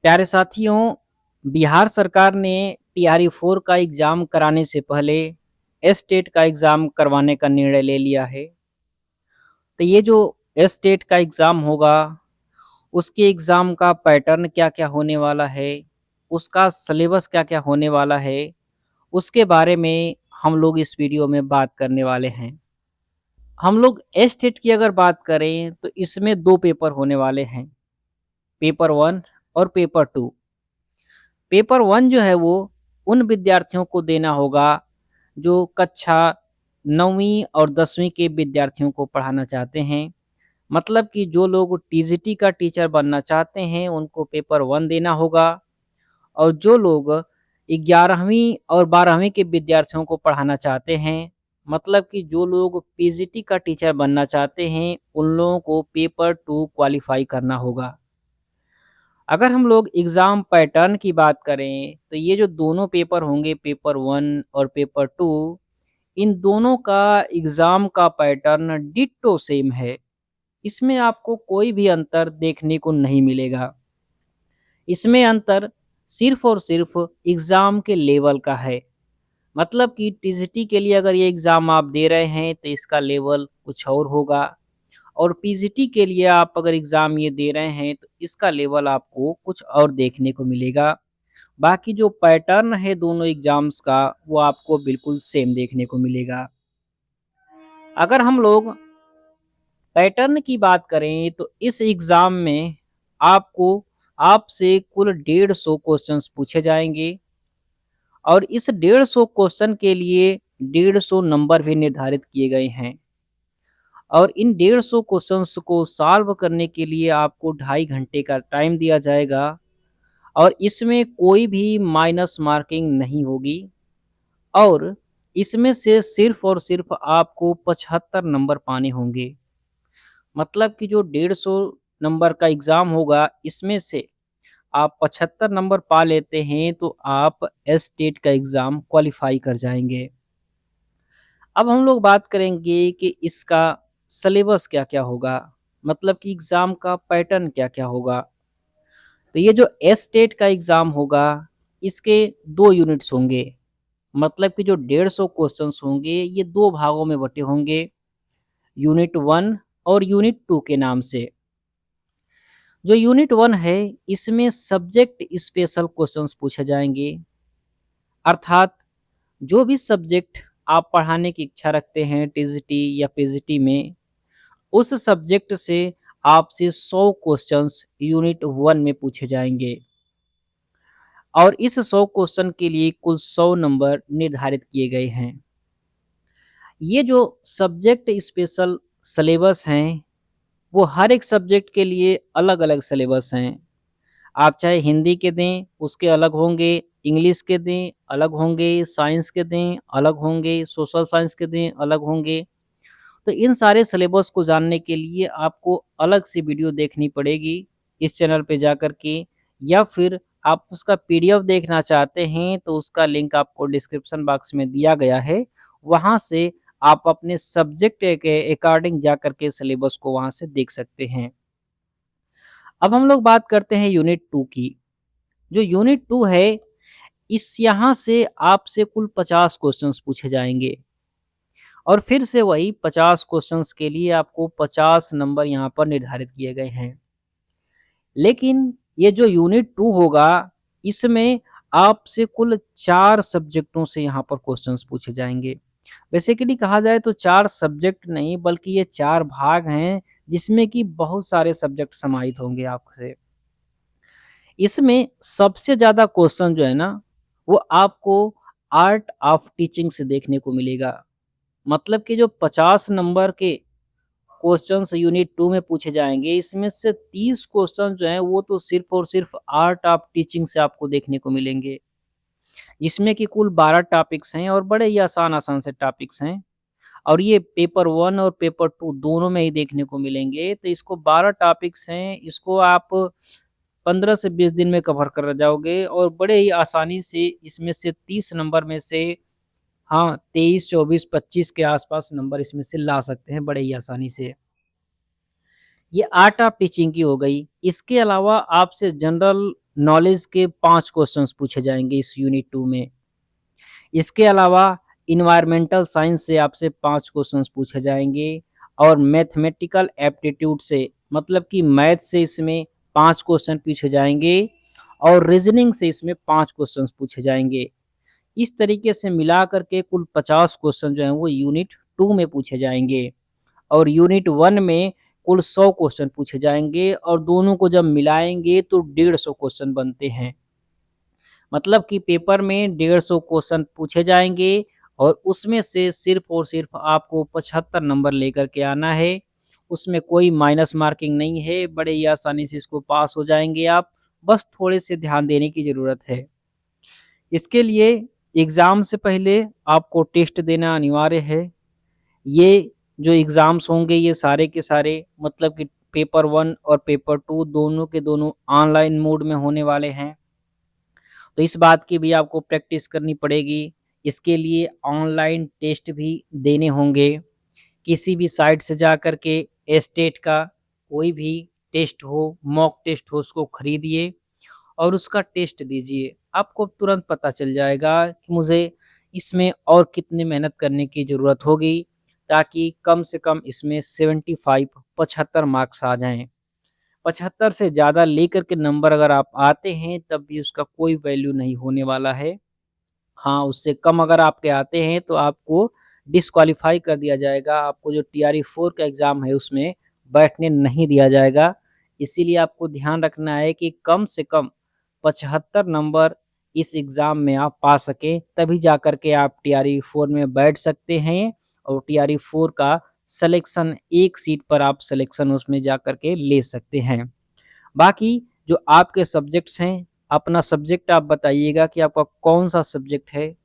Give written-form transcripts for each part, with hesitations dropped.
प्यारे साथियों, बिहार सरकार ने टीआरई 4 का एग्ज़ाम कराने से पहले एस-टेट का एग्ज़ाम करवाने का निर्णय ले लिया है। तो ये जो एस-टेट का एग्ज़ाम होगा, उसके एग्ज़ाम का पैटर्न क्या-क्या होने वाला है, उसका सिलेबस क्या-क्या होने वाला है, उसके बारे में हम लोग इस वीडियो में बात करने वाले हैं। हम लोग एस-टेट की अगर बात करें, तो इसमें 2 पेपर होने वाले हैं, पेपर 1 और पेपर 2। पेपर 1 जो है वो उन विद्यार्थियों को देना होगा जो कक्षा 9वीं और 10वीं के विद्यार्थियों को पढ़ाना चाहते हैं। मतलब कि जो लोग टीजीटी का टीचर बनना चाहते हैं उनको पेपर 1 देना होगा और जो लोग 11वीं और 12वीं के विद्यार्थियों को पढ़ाना चाहते हैं, मतलब कि जो लोग पीजीटी का टीचर बनना चाहते हैं, उन लोगों को पेपर 2 क्वालीफाई करना होगा। अगर हम लोग एग्ज़ाम पैटर्न की बात करें, तो ये जो दोनों पेपर होंगे पेपर 1 और पेपर 2, इन दोनों का एग्ज़ाम का पैटर्न डिट्टो सेम है। इसमें आपको कोई भी अंतर देखने को नहीं मिलेगा। इसमें अंतर सिर्फ़ और सिर्फ़ एग्ज़ाम के लेवल का है। मतलब कि टीजीटी के लिए अगर ये एग्ज़ाम आप दे रहे हैं, तो इसका लेवल कुछ और होगा। और पीजीटी के लिए आप अगर एग्ज़ाम ये दे रहे हैं, तो इसका लेवल आपको कुछ और देखने को मिलेगा। बाकी जो पैटर्न है दोनों एग्ज़ाम्स का, वो आपको बिल्कुल सेम देखने को मिलेगा। अगर हम लोग पैटर्न की बात करें, तो इस एग्ज़ाम में आपको आपसे कुल 150 क्वेश्चंस पूछे जाएँगे और इस 150 क्वेश्चन के लिए 150 नंबर भी निर्धारित किए गए हैं। और इन 150 क्वेश्चंस को सॉल्व करने के लिए आपको 2.5 घंटे का टाइम दिया जाएगा और इसमें कोई भी माइनस मार्किंग नहीं होगी और इसमें से सिर्फ़ और सिर्फ़ आपको 75 नंबर पाने होंगे। मतलब कि जो 150 नंबर का एग्ज़ाम होगा, इसमें से आप 75 नंबर पा लेते हैं, तो आप एस-टेट का एग्ज़ाम क्वालीफ़ाई कर जाएँगे। अब हम लोग बात करेंगे कि इसका सिलेबस क्या-क्या होगा, मतलब कि एग्ज़ाम का पैटर्न क्या-क्या होगा। तो ये जो एस-टेट का एग्ज़ाम होगा, इसके 2 यूनिट्स होंगे, मतलब कि जो 150 क्वेश्चंस होंगे, ये 2 भागों में बँटे होंगे, यूनिट 1 और यूनिट 2 के नाम से। जो यूनिट 1 है, इसमें सब्जेक्ट स्पेशल क्वेश्चंस पूछे जाएँगे, अर्थात जो भी सब्जेक्ट आप पढ़ाने की इच्छा रखते हैं टीजीटी या पीजीटी में, उस सब्जेक्ट से आपसे 100 क्वेश्चंस यूनिट 1 में पूछे जाएँगे और इस 100 क्वेश्चन के लिए कुल 100 नंबर निर्धारित किए गए हैं। ये जो सब्जेक्ट स्पेशल सिलेबस हैं, वो हर एक सब्जेक्ट के लिए अलग-अलग सिलेबस हैं। आप चाहे हिंदी के दें, उसके अलग होंगे, इंग्लिश के दें, अलग होंगे, साइंस के दें, अलग होंगे, सोशल साइंस के दें, अलग होंगे। तो इन सारे सिलेबस को जानने के लिए आपको अलग से वीडियो देखनी पड़ेगी इस चैनल पे जाकर के या फिर आप उसका पीडीएफ देखना चाहते हैं तो उसका लिंक आपको डिस्क्रिप्शन बॉक्स में दिया गया है। वहाँ से आप अपने सब्जेक्ट के अकॉर्डिंग जाकर के सिलेबस को वहाँ से देख सकते हैं। अब हम लोग बात करते हैं यूनिट 2 की। जो यूनिट 2 है, इस यहाँ से आपसे कुल 50 क्वेश्चंस पूछे जाएँगे और फिर से वही 50 क्वेश्चंस के लिए आपको 50 नंबर यहाँ पर निर्धारित किए गए हैं। लेकिन ये जो यूनिट 2 होगा, इसमें आपसे कुल 4 सब्जेक्टों से यहाँ पर क्वेश्चंस पूछे जाएँगे। बेसिकली कहा जाए तो 4 सब्जेक्ट नहीं बल्कि ये 4 भाग हैं, जिसमें कि बहुत सारे सब्जेक्ट समाहित होंगे आपसे। इसमें सबसे ज़्यादा क्वेश्चन जो है ना, वो आपको आर्ट ऑफ टीचिंग से देखने को मिलेगा। मतलब कि जो 50 नंबर के क्वेश्चंस यूनिट 2 में पूछे जाएँगे, इसमें से 30 क्वेश्चन जो हैं, वो तो सिर्फ़ और सिर्फ़ आर्ट ऑफ टीचिंग से आपको देखने को मिलेंगे। जिसमें कि कुल 12 टॉपिक्स हैं और बड़े ही आसान-आसान से टॉपिक्स हैं और ये पेपर 1 और पेपर 2 दोनों में ही देखने को मिलेंगे। तो इसको 12 टॉपिक्स हैं, इसको आप 15 से 20 दिन में कवर कर जाओगे और बड़े ही आसानी से इसमें से 30 नंबर में से हाँ, 23, 24, 25 के आस-पास नंबर इसमें से ला सकते हैं बड़े ही आसानी से। ये आर्ट ऑफ टीचिंग की हो गई। इसके अलावा आपसे जनरल नॉलेज के 5 क्वेश्चंस पूछे जाएँगे इस यूनिट 2 में। इसके अलावा एनवायरमेंटल साइंस से आपसे 5 क्वेश्चंस पूछे जाएँगे और मैथमेटिकल एप्टीट्यूड से मतलब कि मैथ से इसमें 5 क्वेश्चन पूछे जाएँगे और रीजनिंग से इसमें 5 क्वेश्चंस पूछे जाएँगे। इस तरीके से मिला कर के कुल 50 क्वेश्चन जो हैं वो यूनिट 2 में पूछे जाएँगे और यूनिट 1 में कुल 100 क्वेश्चन पूछे जाएँगे और दोनों को जब मिलाएँगे तो 150 क्वेश्चन बनते हैं। मतलब कि पेपर में 150 क्वेश्चन पूछे जाएँगे और उसमें से सिर्फ़ और सिर्फ़ आपको 75 नंबर लेकर के आना है। उसमें कोई माइनस मार्किंग नहीं है, बड़े ही आसानी से इसको पास हो जाएँगे आप, बस थोड़े से ध्यान देने की ज़रूरत है। इसके लिए एग्ज़ाम से पहले आपको टेस्ट देना अनिवार्य है। ये जो एग्ज़ाम्स होंगे ये सारे के सारे मतलब कि पेपर 1 और पेपर 2 दोनों के दोनों ऑनलाइन मोड में होने वाले हैं। तो इस बात की भी आपको प्रैक्टिस करनी पड़ेगी। इसके लिए ऑनलाइन टेस्ट भी देने होंगे। किसी भी साइट से जा कर के एस्टेट का कोई भी टेस्ट हो, मॉक टेस्ट हो उसको खरीदिए और उसका टेस्ट दीजिए। आपको तुरंत पता चल जाएगा कि मुझे इसमें और कितनी मेहनत करने की ज़रूरत होगी ताकि कम से कम इसमें 75 75 मार्क्स आ जाएँ। 75 से ज़्यादा लेकर के नंबर अगर आप आते हैं तब भी उसका कोई वैल्यू नहीं होने वाला है। हाँ, उससे कम अगर आपके आते हैं तो आपको डिस्क्वालीफ़ाई कर दिया जाएगा। आपको जो टीआरई 4 का एग्ज़ाम है उसमें बैठने नहीं दिया जाएगा। इसीलिए आपको ध्यान रखना है कि कम से कम 75 नंबर इस एग्ज़ाम में आप पा सकें, तभी जाकर के आप टीआरई 4 में बैठ सकते हैं और टीआरई 4 का सिलेक्शन एक सीट पर आप सिलेक्शन उसमें जाकर के ले सकते हैं। बाकी जो आपके सब्जेक्ट्स हैं, अपना सब्जेक्ट आप बताइएगा कि आपका कौन-सा सब्जेक्ट है,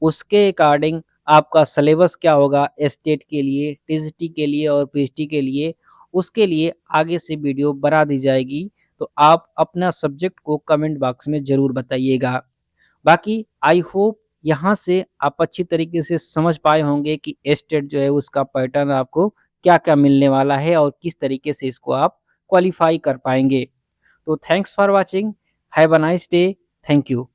उसके अकॉर्डिंग आपका सिलेबस क्या होगा एस्टेट के लिए, टीजीटी के लिए और पीएचडी के लिए, उसके लिए आगे से वीडियो बना दी जाएगी। तो आप अपना सब्जेक्ट को कमेंट बॉक्स में ज़रूर बताइएगा। बाकी आई होप यहाँ से आप अच्छी तरीके से समझ पाए होंगे कि एस्टेट जो है उसका पैटर्न आपको क्या-क्या मिलने वाला है और किस तरीके से इसको आप क्वालीफाई कर पाएँगे। तो thanks for watching, have a nice day, thank you.